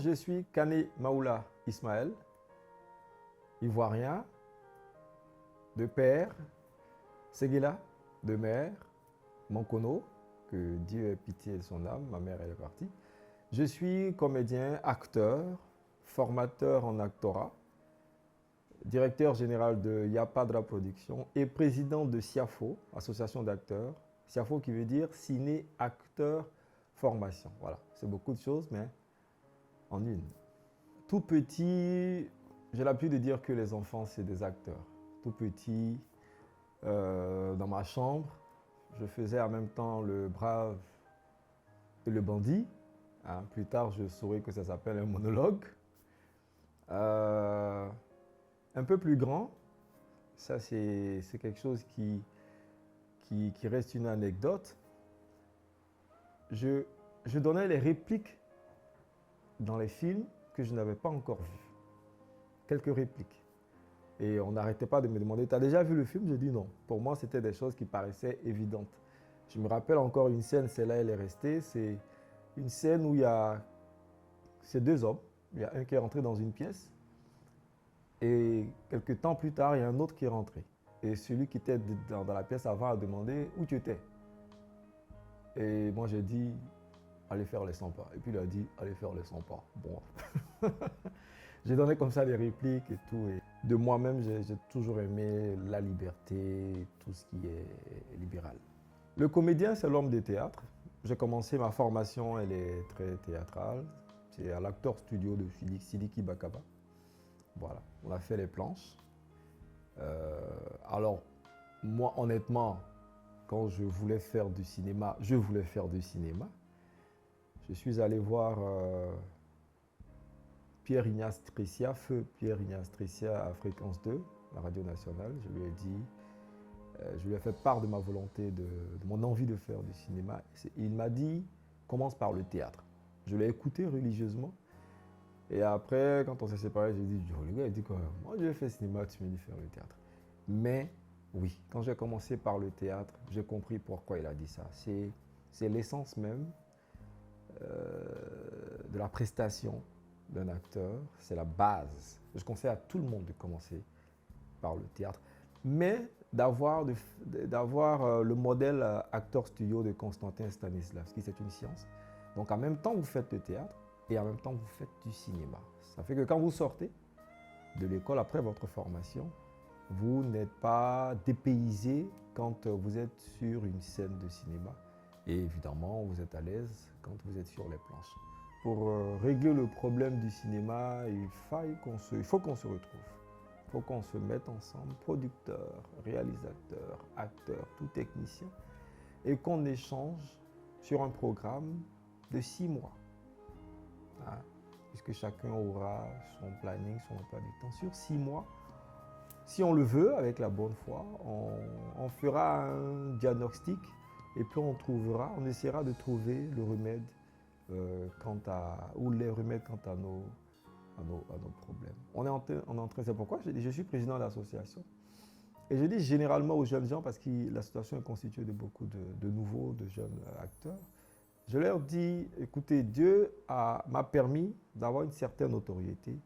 Je suis Kane Maoula Ismaël, ivoirien, de père, Séguéla, de mère, Mankono, que Dieu ait pitié de son âme, ma mère elle est partie. Je suis comédien, acteur, formateur en actorat, directeur général de Yapadra Production et président de SIAFO, Association d'acteurs. SIAFO qui veut dire Ciné Acteur Formation. Voilà, c'est beaucoup de choses, mais en une. Tout petit, j'ai l'habitude de dire que les enfants, c'est des acteurs. Tout petit, dans ma chambre, je faisais en même temps le brave et le bandit. Hein, plus tard, je saurai que ça s'appelle un monologue. Un peu plus grand, ça c'est quelque chose qui reste une anecdote. Je donnais les répliques dans les films que je n'avais pas encore vus. Quelques répliques. Et on n'arrêtait pas de me demander, tu as déjà vu le film? J'ai dit non. Pour moi, c'était des choses qui paraissaient évidentes. Je me rappelle encore une scène, celle-là, elle est restée. C'est une scène où il y a ces deux hommes. Il y a un qui est rentré dans une pièce. Et quelques temps plus tard, il y a un autre qui est rentré. Et celui qui était dans la pièce avant a demandé où tu étais. Et moi, j'ai dit, allez faire les 100 pas. Et puis il a dit, allez faire les 100 pas. Bon. J'ai donné comme ça des répliques et tout. Et de moi-même, j'ai toujours aimé la liberté, tout ce qui est libéral. Le comédien, c'est l'homme de théâtre. J'ai commencé ma formation, elle est très théâtrale. C'est à l'acteur studio de Sidiki Bakaba. Voilà, on a fait les planches. Alors, moi, honnêtement, quand je voulais faire du cinéma, je voulais faire du cinéma. Je suis allé voir Pierre Ignace Tricia, feu Pierre Ignace Tricia à Fréquence 2, la radio nationale. Je lui ai dit, je lui ai fait part de ma volonté, de mon envie de faire du cinéma. Il m'a dit, commence par le théâtre. Je l'ai écouté religieusement. Et après, quand on s'est séparés, j'ai dit, le gars, il dit quoi? Moi, je vais faire cinéma, tu me dis faire le théâtre. Mais oui, quand j'ai commencé par le théâtre, j'ai compris pourquoi il a dit ça. C'est l'essence même de la prestation d'un acteur, c'est la base. Je conseille à tout le monde de commencer par le théâtre, mais d'avoir le modèle acteur studio de Constantin Stanislavski, c'est une science. Donc en même temps, vous faites le théâtre et en même temps, vous faites du cinéma. Ça fait que quand vous sortez de l'école après votre formation, vous n'êtes pas dépaysé quand vous êtes sur une scène de cinéma. Et évidemment, vous êtes à l'aise quand vous êtes sur les planches. Pour régler le problème du cinéma, il faut qu'on se retrouve. Il faut qu'on se mette ensemble, producteurs, réalisateurs, acteurs, tout technicien, et qu'on échange sur un programme de 6 mois. Hein, puisque chacun aura son planning, son emploi du temps. Sur 6 mois, si on le veut, avec la bonne foi, on fera un diagnostic et puis on essaiera de trouver le remède ou les remèdes quant à nos problèmes. On est en train, c'est pourquoi je suis président d'association. Et je dis généralement aux jeunes gens, parce que l'association est constituée de beaucoup de nouveaux, de jeunes acteurs, je leur dis, écoutez, Dieu m'a permis d'avoir une certaine notoriété.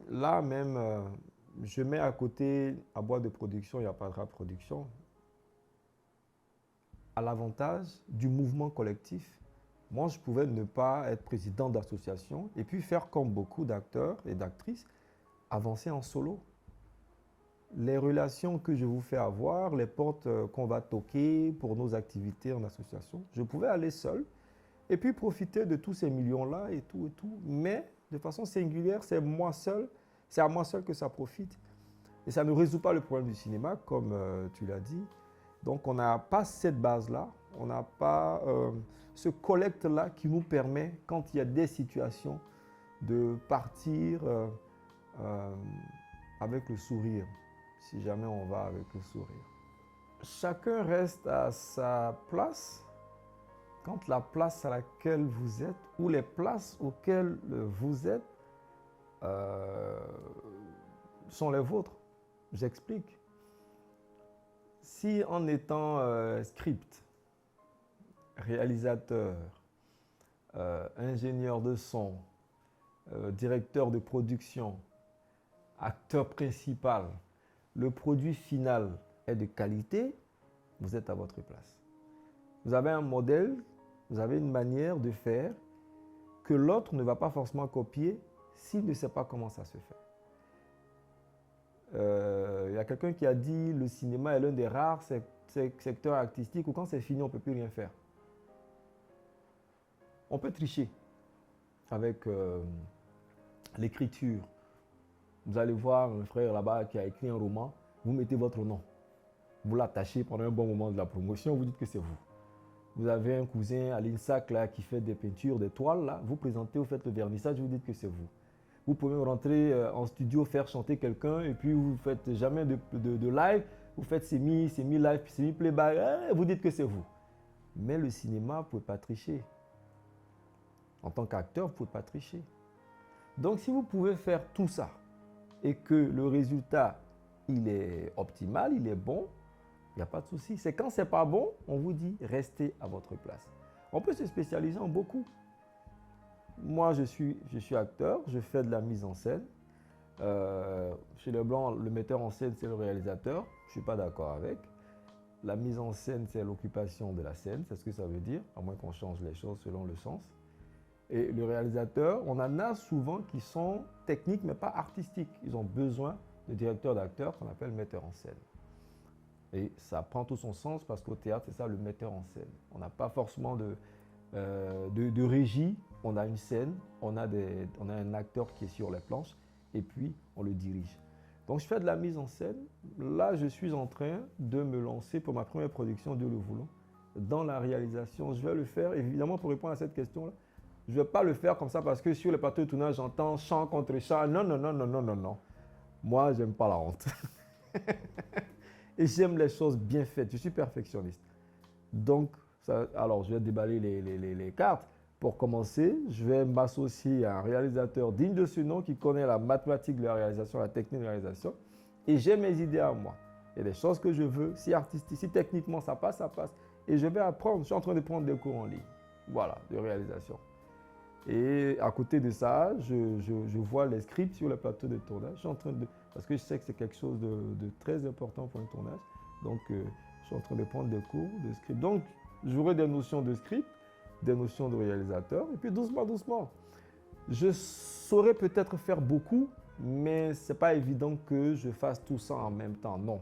Là même, je mets à côté, à boîte de production, il n'y a pas de production, à l'avantage du mouvement collectif. Moi, je pouvais ne pas être président d'association et puis faire comme beaucoup d'acteurs et d'actrices, avancer en solo. Les relations que je vous fais avoir, les portes qu'on va toquer pour nos activités en association, je pouvais aller seul et puis profiter de tous ces millions-là et tout, mais de façon singulière, c'est moi seul, c'est à moi seul que ça profite. Et ça ne résout pas le problème du cinéma, comme tu l'as dit. Donc, on n'a pas cette base-là, on n'a pas ce collecte-là qui nous permet, quand il y a des situations, de partir avec le sourire, si jamais on va avec le sourire. Chacun reste à sa place quand la place à laquelle vous êtes ou les places auxquelles vous êtes sont les vôtres. J'explique. Si en étant script, réalisateur, ingénieur de son, directeur de production, acteur principal, le produit final est de qualité, vous êtes à votre place. Vous avez un modèle, vous avez une manière de faire que l'autre ne va pas forcément copier s'il ne sait pas comment ça se fait. Il y a quelqu'un qui a dit le cinéma est l'un des rares secteurs artistiques où quand c'est fini, on ne peut plus rien faire. On peut tricher avec l'écriture. Vous allez voir un frère là-bas qui a écrit un roman, vous mettez votre nom. Vous l'attachez pendant un bon moment de la promotion, vous dites que c'est vous. Vous avez un cousin à l'INSAC là, qui fait des peintures, des toiles, là, vous présentez, vous faites le vernissage, vous dites que c'est vous. Vous pouvez rentrer en studio, faire chanter quelqu'un, et puis vous ne faites jamais de live, vous faites semi-live, semi-playback, vous dites que c'est vous. Mais le cinéma, vous ne pouvez pas tricher. En tant qu'acteur, vous ne pouvez pas tricher. Donc si vous pouvez faire tout ça, et que le résultat, il est optimal, il est bon, il n'y a pas de souci. C'est quand ce n'est pas bon, on vous dit restez à votre place. On peut se spécialiser en beaucoup. Moi, je suis acteur, je fais de la mise en scène. Chez Leblanc, le metteur en scène, c'est le réalisateur. Je ne suis pas d'accord avec. La mise en scène, c'est l'occupation de la scène, c'est ce que ça veut dire, à moins qu'on change les choses selon le sens. Et le réalisateur, on en a souvent qui sont techniques, mais pas artistiques. Ils ont besoin de directeurs d'acteurs qu'on appelle metteur en scène. Et ça prend tout son sens parce qu'au théâtre, c'est ça le metteur en scène. On n'a pas forcément de régie, on a une scène, on a un acteur qui est sur les planches et puis on le dirige. Donc je fais de la mise en scène. Là, je suis en train de me lancer pour ma première production, Dieu le voulant, dans la réalisation. Je vais le faire, évidemment, pour répondre à cette question-là. Je ne vais pas le faire comme ça parce que sur le plateau de tournage, j'entends chant contre chant. Non, non, non, non, non, non, non. Moi, j'aime pas la honte. Et j'aime les choses bien faites. Je suis perfectionniste. Donc, alors, je vais déballer les cartes. Pour commencer, je vais m'associer à un réalisateur digne de ce nom qui connaît la mathématique de la réalisation, la technique de la réalisation. Et j'ai mes idées à moi. Il y a des choses que je veux. Si artistique, si techniquement ça passe, ça passe. Et je vais apprendre. Je suis en train de prendre des cours en ligne. Voilà, de réalisation. Et à côté de ça, je vois les scripts sur le plateau de tournage. Je suis en train de, parce que je sais que c'est quelque chose de très important pour un tournage. Donc, je suis en train de prendre des cours de script. Donc, j'aurai des notions de script, des notions de réalisateur. Et puis, doucement, doucement. Je saurais peut-être faire beaucoup, mais ce n'est pas évident que je fasse tout ça en même temps. Non.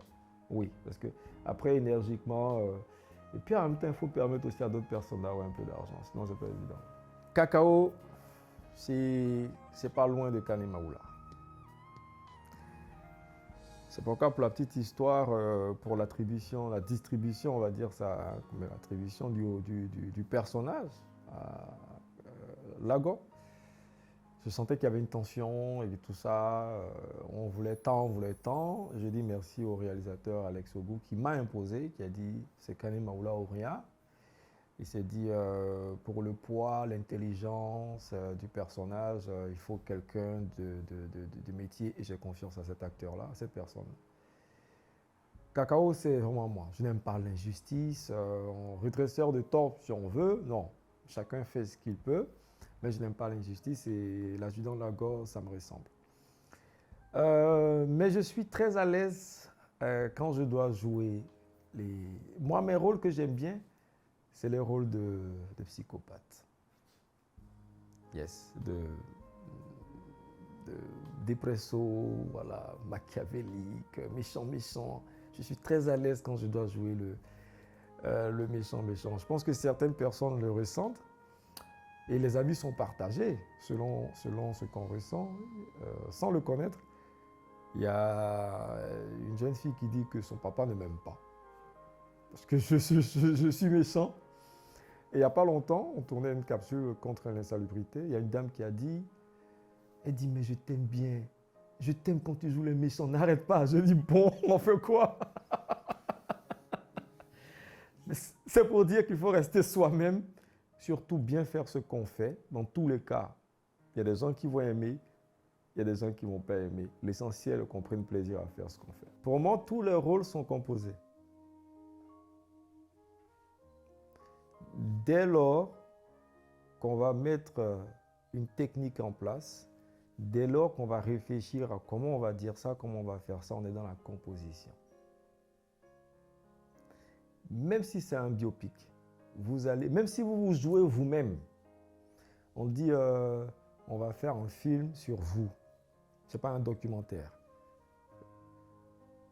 Oui, parce que après, énergiquement, et puis en même temps, il faut permettre aussi à d'autres personnes d'avoir un peu d'argent. Sinon, ce n'est pas évident. Cacao, c'est pas loin de Kanemaoula. C'est pourquoi, pour la petite histoire, pour l'attribution, la distribution, on va dire ça, l'attribution du personnage à Lago, je sentais qu'il y avait une tension et tout ça. On voulait tant, on voulait tant. J'ai dit merci au réalisateur Alex Ogou qui m'a imposé, qui a dit c'est Kanemaoula ou rien. Il s'est dit, pour le poids, l'intelligence du personnage, il faut quelqu'un de métier et j'ai confiance à cet acteur-là, à cette personne. Cacao, c'est vraiment moi. Je n'aime pas l'injustice, redresseur de tort si on veut, non. Chacun fait ce qu'il peut, mais je n'aime pas l'injustice et l'adjudant de la gorge, ça me ressemble. Mais je suis très à l'aise quand je dois jouer Moi, mes rôles que j'aime bien, c'est les rôles de psychopathe. Yes, de dépresso, voilà, machiavélique, méchant. Je suis très à l'aise quand je dois jouer le méchant. Je pense que certaines personnes le ressentent et les avis sont partagés selon ce qu'on ressent. Sans le connaître, il y a une jeune fille qui dit que son papa ne m'aime pas. Parce que je suis méchant. Et il n'y a pas longtemps, on tournait une capsule contre l'insalubrité. Il y a une dame qui a dit, elle dit, mais je t'aime bien. Je t'aime quand tu joues les méchants. N'arrête pas. Je dis, bon, on fait quoi? C'est pour dire qu'il faut rester soi-même, surtout bien faire ce qu'on fait. Dans tous les cas, il y a des gens qui vont aimer, il y a des gens qui ne vont pas aimer. L'essentiel est qu'on prenne plaisir à faire ce qu'on fait. Pour moi, tous les rôles sont composés. Dès lors qu'on va mettre une technique en place. Dès lors qu'on va réfléchir à comment on va dire ça, comment on va faire ça, on est dans la composition. Même si c'est un biopic, même si vous vous jouez vous-même, on dit on va faire un film sur vous. Ce n'est pas un documentaire.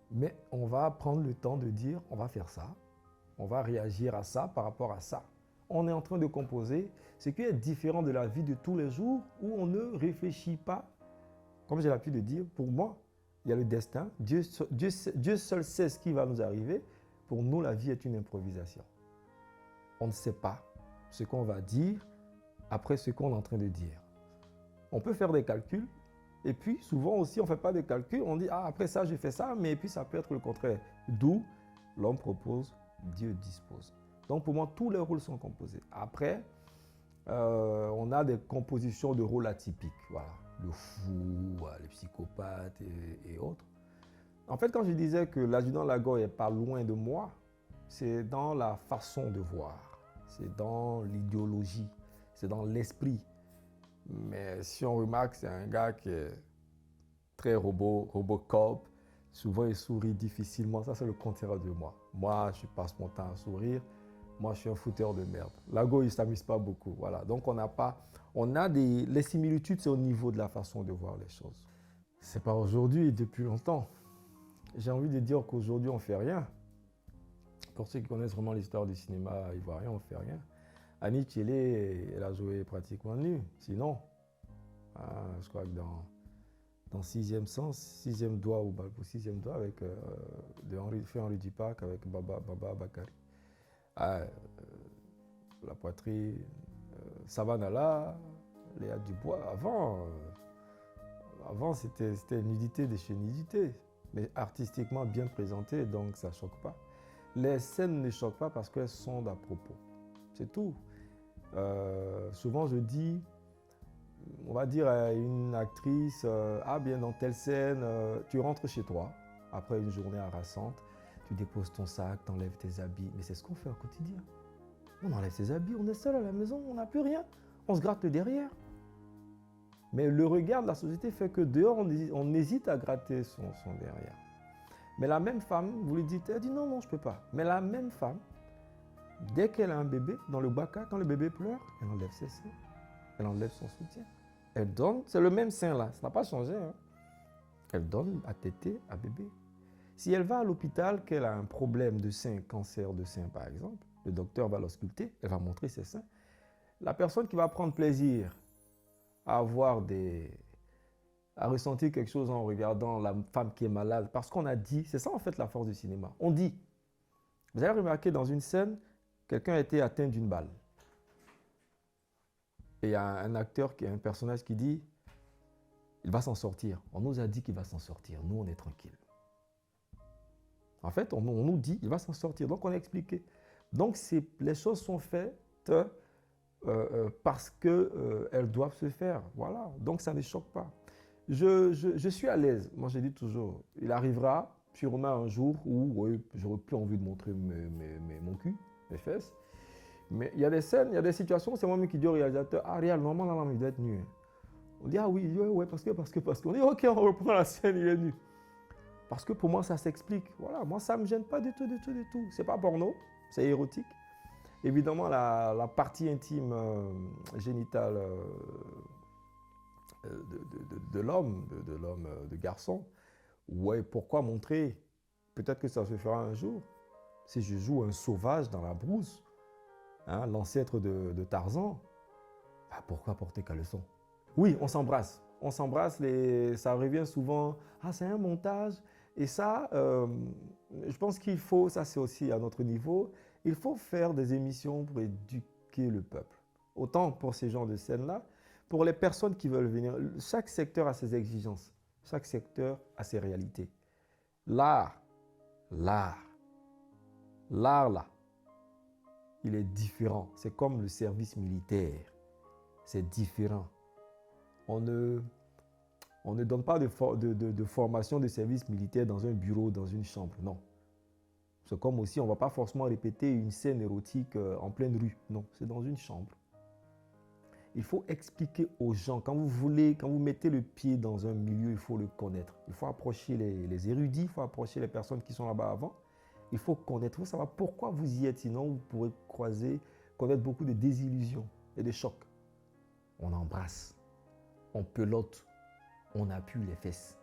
Mais on va prendre le temps de dire on va faire ça, on va réagir à ça par rapport à ça. On est en train de composer ce qui est différent de la vie de tous les jours où on ne réfléchit pas. Comme j'ai l'habitude de dire, pour moi, il y a le destin. Dieu seul sait ce qui va nous arriver. Pour nous, la vie est une improvisation. On ne sait pas ce qu'on va dire après ce qu'on est en train de dire. On peut faire des calculs et puis souvent aussi on ne fait pas de calculs. On dit, ah, après ça, j'ai fait ça, mais puis ça peut être le contraire. D'où l'homme propose, Dieu dispose. Donc pour moi, tous les rôles sont composés. Après, on a des compositions de rôles atypiques. Voilà. Le fou, les psychopathes et autres. En fait, quand je disais que l'adjudant Lagor n'est pas loin de moi, c'est dans la façon de voir, c'est dans l'idéologie, c'est dans l'esprit. Mais si on remarque, c'est un gars qui est très robocop, souvent il sourit difficilement, ça c'est le contraire de moi. Moi, je passe mon temps à sourire, moi je suis un fouteur de merde. Lagor, il ne s'amuse pas beaucoup, voilà. Donc les similitudes, c'est au niveau de la façon de voir les choses. C'est pas aujourd'hui, depuis longtemps. J'ai envie de dire qu'aujourd'hui, on ne fait rien. Pour ceux qui connaissent vraiment l'histoire du cinéma ivoirien, on ne fait rien. Annie Tchélé, elle a joué pratiquement nue. Sinon, je crois que dans Sixième Sens, Sixième Doigt ou Balbo, Sixième Doigt, avec Henri Dupac avec Baba Bakari. La poitrine, Savanala, Léa Dubois. Avant c'était nudité de chez nudité. Mais artistiquement bien présentées, donc ça ne choque pas. Les scènes ne choquent pas parce qu'elles sont d'à propos. C'est tout. Souvent, je dis, on va dire à une actrice, bien dans telle scène, tu rentres chez toi, après une journée harassante, tu déposes ton sac, tu enlèves tes habits. Mais c'est ce qu'on fait au quotidien. On enlève ses habits, on est seul à la maison, on n'a plus rien. On se gratte le derrière. Mais le regard de la société fait que dehors, on hésite à gratter son derrière. Mais la même femme, vous lui dites, elle dit non, je ne peux pas. Mais la même femme, dès qu'elle a un bébé, dans le baka, quand le bébé pleure, elle enlève ses seins, elle enlève son soutien. Elle donne, c'est le même sein là, ça n'a pas changé. Hein. Elle donne à téter à bébé. Si elle va à l'hôpital, qu'elle a un problème de sein, cancer de sein par exemple, le docteur va l'ausculter, elle va montrer ses seins. La personne qui va prendre plaisir à ressentir quelque chose en regardant la femme qui est malade. Parce qu'on a dit, c'est ça en fait la force du cinéma. On dit, vous avez remarqué dans une scène, quelqu'un a été atteint d'une balle. Et il y a un acteur, un personnage qui dit, il va s'en sortir. On nous a dit qu'il va s'en sortir. Nous, on est tranquille. En fait, on nous dit, il va s'en sortir. Donc, on a expliqué. Donc, les choses sont faites parce qu'elles doivent se faire. Voilà. Donc, ça ne choque pas. Je suis à l'aise. Moi, je dis toujours, il arrivera sûrement un jour où j'aurai plus envie de montrer mon cul, mes fesses. Mais il y a des scènes, il y a des situations, c'est moi-même qui dis au réalisateur, Réal, normalement, là, il doit être nu. On dit, oui, parce que. On dit, ok, on reprend la scène, il est nu. Parce que pour moi, ça s'explique. Voilà, moi, ça ne me gêne pas du tout. C'est pas porno, c'est érotique. Évidemment, la partie intime génitale de l'homme, de garçon, pourquoi montrer? Peut-être que ça se fera un jour. Si je joue un sauvage dans la brousse, l'ancêtre de Tarzan, pourquoi porter caleçon? Oui, on s'embrasse. Ça revient souvent, c'est un montage. Et ça, je pense qu'il faut, ça c'est aussi à notre niveau, il faut faire des émissions pour éduquer le peuple. Autant pour ces genres de scènes-là, pour les personnes qui veulent venir. Chaque secteur a ses exigences, chaque secteur a ses réalités. L'art là, il est différent. C'est comme le service militaire. C'est différent. On ne donne pas de formation de service militaire dans un bureau, dans une chambre. Non. C'est comme aussi, on ne va pas forcément répéter une scène érotique en pleine rue. Non, c'est dans une chambre. Il faut expliquer aux gens. Quand vous mettez le pied dans un milieu, il faut le connaître. Il faut approcher les érudits, il faut approcher les personnes qui sont là-bas avant. Il faut connaître, il faut savoir pourquoi vous y êtes. Sinon, vous pourrez connaître beaucoup de désillusions et de chocs. On embrasse, on pelote, on appuie les fesses.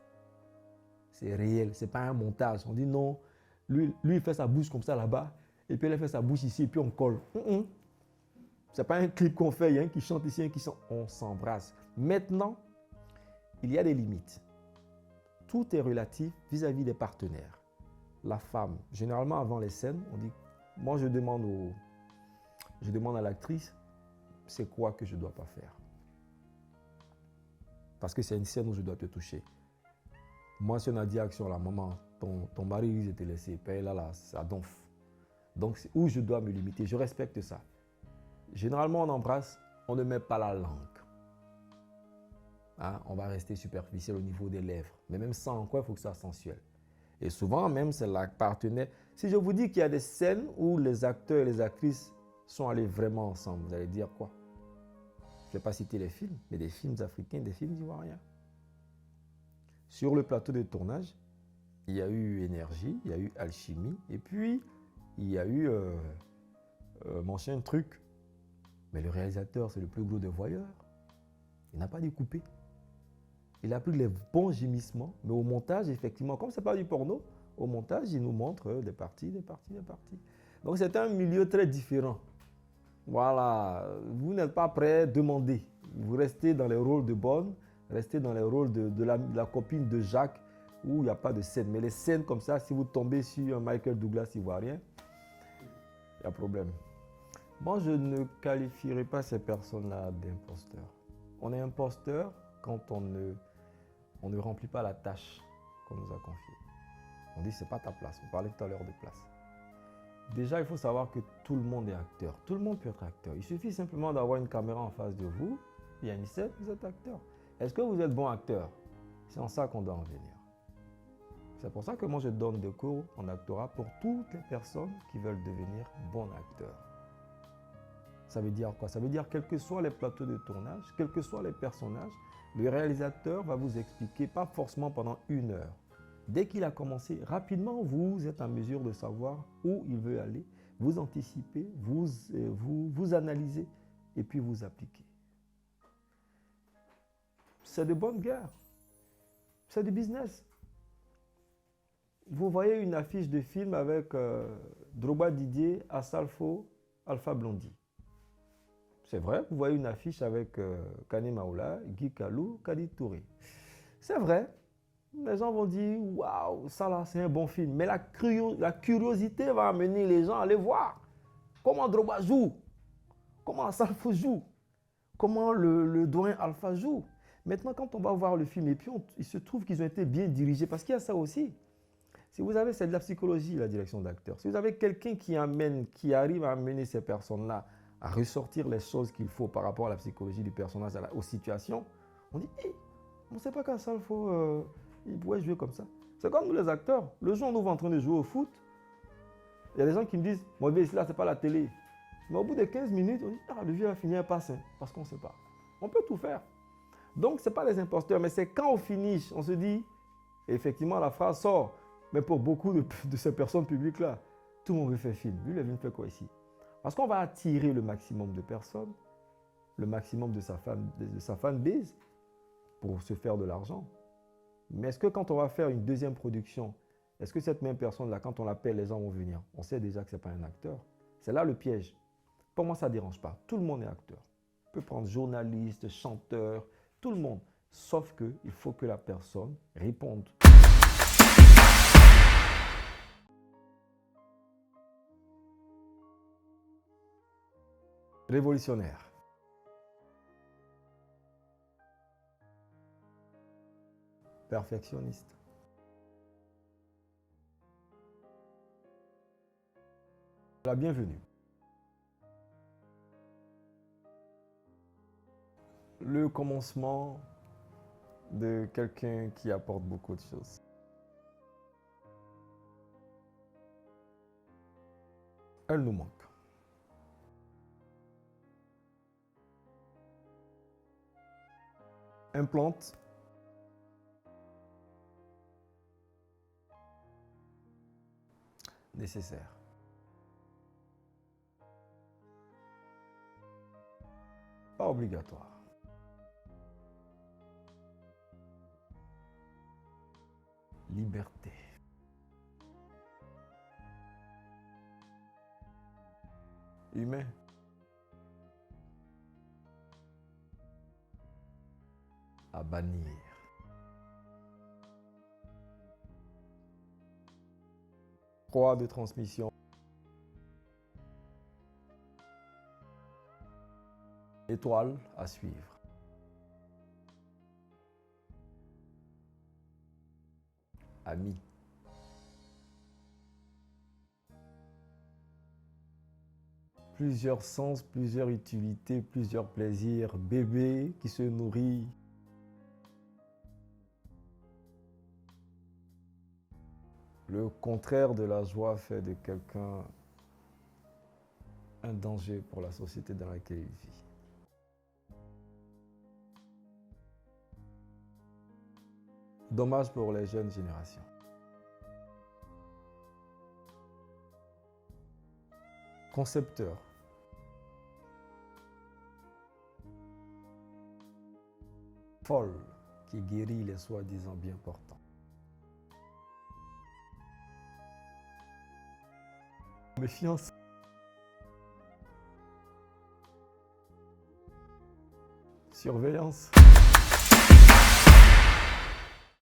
C'est réel, ce n'est pas un montage. On dit non, lui, il fait sa bouche comme ça là-bas, et puis elle fait sa bouche ici, et puis on colle. Ce n'est pas un clip qu'on fait, il y a un qui chante ici, un qui chante. On s'embrasse. Maintenant, il y a des limites. Tout est relatif vis-à-vis des partenaires. La femme, généralement avant les scènes, on dit, moi je demande à l'actrice, c'est quoi que je ne dois pas faire? Parce que c'est une scène où je dois te toucher. Moi, si on a dit action, là, maman, ton mari risque de te laisser, puis là, ça donfle. Donc, c'est où je dois me limiter. Je respecte ça. Généralement, on embrasse, on ne met pas la langue. Hein? On va rester superficiel au niveau des lèvres. Mais même ça, encore, il faut que ça soit sensuel. Et souvent, même, c'est la partenaire. Si je vous dis qu'il y a des scènes où les acteurs et les actrices sont allés vraiment ensemble, vous allez dire quoi? Je ne vais pas citer les films, mais des films africains, des films ivoiriens. Sur le plateau de tournage, il y a eu énergie, il y a eu alchimie, et puis il y a eu mon chien truc. Mais le réalisateur, c'est le plus gros des voyeurs. Il n'a pas découpé. Il a pris les bons gémissements, mais au montage, effectivement, comme ce n'est pas du porno, au montage, il nous montre des parties. Donc c'est un milieu très différent. Voilà, vous n'êtes pas prêt, demandez. Vous restez dans les rôles de bonne, restez dans les rôles de la copine de Jacques, où il n'y a pas de scène. Mais les scènes comme ça, si vous tombez sur un Michael Douglas ivoirien, il y a problème. Moi, je ne qualifierai pas ces personnes-là d'imposteurs. On est imposteur quand on ne remplit pas la tâche qu'on nous a confiée. On dit, ce n'est pas ta place. On parlait tout à l'heure de place. Déjà, il faut savoir que tout le monde est acteur. Tout le monde peut être acteur. Il suffit simplement d'avoir une caméra en face de vous. Il y a une scène, vous êtes acteur. Est-ce que vous êtes bon acteur? C'est en ça qu'on doit en venir. C'est pour ça que moi, je donne des cours en actorat pour toutes les personnes qui veulent devenir bons acteurs. Ça veut dire quoi? Ça veut dire quels que soient les plateaux de tournage, quels que soient les personnages, le réalisateur va vous expliquer, pas forcément pendant 1 heure. Dès qu'il a commencé, rapidement, vous êtes en mesure de savoir où il veut aller, vous anticipez, vous analysez et puis vous appliquez. C'est de bonne guerre. C'est du business. Vous voyez une affiche de film avec Drogba Didier, Assalfo, Alpha Blondy. C'est vrai, vous voyez une affiche avec Kane Maoula, Guy Kalou, Kadi Touré. C'est vrai, les gens vont dire, waouh, ça là, c'est un bon film. Mais la curiosité va amener les gens à aller voir comment Drogba joue, comment Assalfo joue, comment le doyen Alpha joue. Maintenant, quand on va voir le film, et puis il se trouve qu'ils ont été bien dirigés, parce qu'il y a ça aussi. Si vous avez, c'est de la psychologie, la direction d'acteur. Si vous avez quelqu'un qui arrive à amener ces personnes-là à ressortir les choses qu'il faut par rapport à la psychologie du personnage, aux situations, on dit, hey, on ne sait pas quand ça, il pourrait jouer comme ça. C'est comme nous les acteurs. Le jour où nous sommes en train de jouer au foot, il y a des gens qui me disent, moi, ici, là, ce n'est pas la télé. Mais au bout de 15 minutes, on dit, le vieux va finir par ça, parce qu'on ne sait pas. On peut tout faire. Donc, ce n'est pas les imposteurs, mais c'est quand on finish, on se dit, effectivement, la phrase sort. Mais pour beaucoup de ces personnes publiques-là, tout le monde veut faire film. Lui, il est venu faire quoi ici? Parce qu'on va attirer le maximum de personnes, le maximum de sa fanbase pour se faire de l'argent. Mais est-ce que quand on va faire une deuxième production, est-ce que cette même personne-là, quand on l'appelle, les gens vont venir? On sait déjà que ce n'est pas un acteur. C'est là le piège. Pour moi, ça ne dérange pas. Tout le monde est acteur. On peut prendre journaliste, chanteur, tout le monde. Sauf qu'il faut que la personne réponde. Révolutionnaire. Perfectionniste. La bienvenue. Le commencement de quelqu'un qui apporte beaucoup de choses. Elle nous manque. implante nécessaire. Pas obligatoire. Liberté. Humain. À bannir. Croix de transmission. Étoile à suivre. Ami. Plusieurs sens, plusieurs utilités, plusieurs plaisirs. Bébé qui se nourrit. Le contraire de la joie fait de quelqu'un un danger pour la société dans laquelle il vit. Dommage pour les jeunes générations. Concepteur. Folle qui guérit les soi-disant bien portants. Méfiance. Surveillance.